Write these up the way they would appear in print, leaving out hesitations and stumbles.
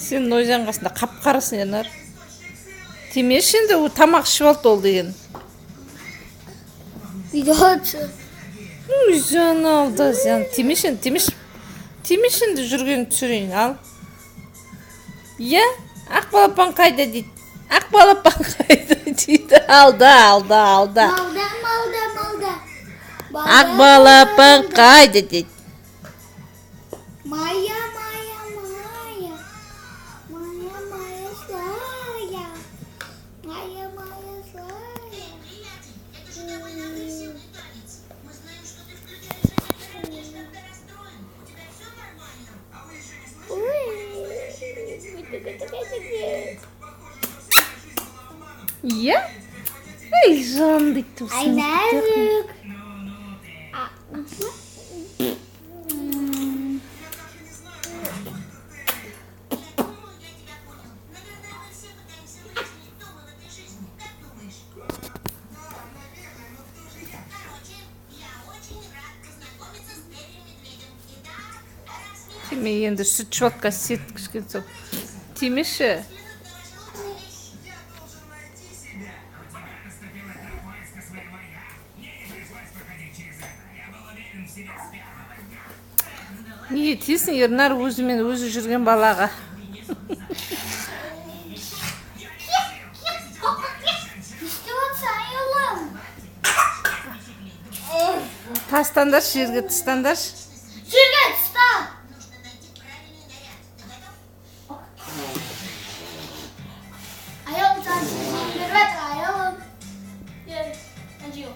Сен ойжанғасында қап-қарасың, Жанар. Тимеш енді ол тамақ ішіп алды ол деген. Жан алды, сен Тимеш енді, Тимеш енді жүрген түсірейін, ал. Иә, ақ балапан қайда дейді. Ақ балапан қайда дейді. Алда. Ақ балапан қайда дейді. Мая Иә? Ей, жан дейді. Айнәрік. Тиме енді сүт шотқа сеткішкен соң. Тимеші. Неге тесің, Ернар өзімен өзі жүрген балаға. Тастандаршы, жерге тыстандаршы. Жерге тыста. Ayağım sen evet ayağım. Önce yok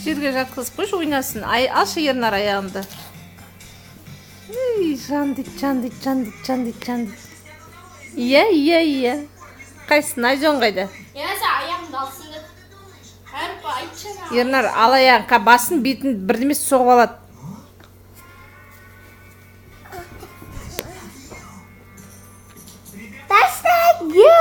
Жерге жатқызып қойшы, ойнасын. Алшы, Ернар, аяғымды. Ей, жан дейді. Иә. Қайсың, Айжон қайда? Ya sen ayağım dalsın. Her bayçana. Ернар, ал аяғын, басын, бетін бірдеме соғып алады. That's not you.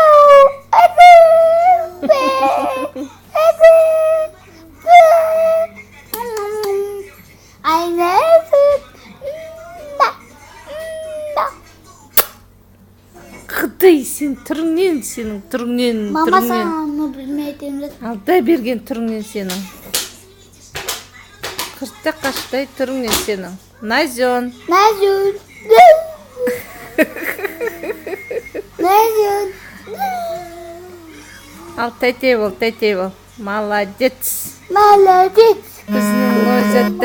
I never. Қыдай, сен түріңнен, сенің түріңнен. Mama sana onu bilmediğimde. Алдай берген түріңнен сенің. Қыртта қаштай түріңнен сенің. Назион. Nazun. Nazun. Ал тәйтей бол. Молодец. Молодец. Біздің өзі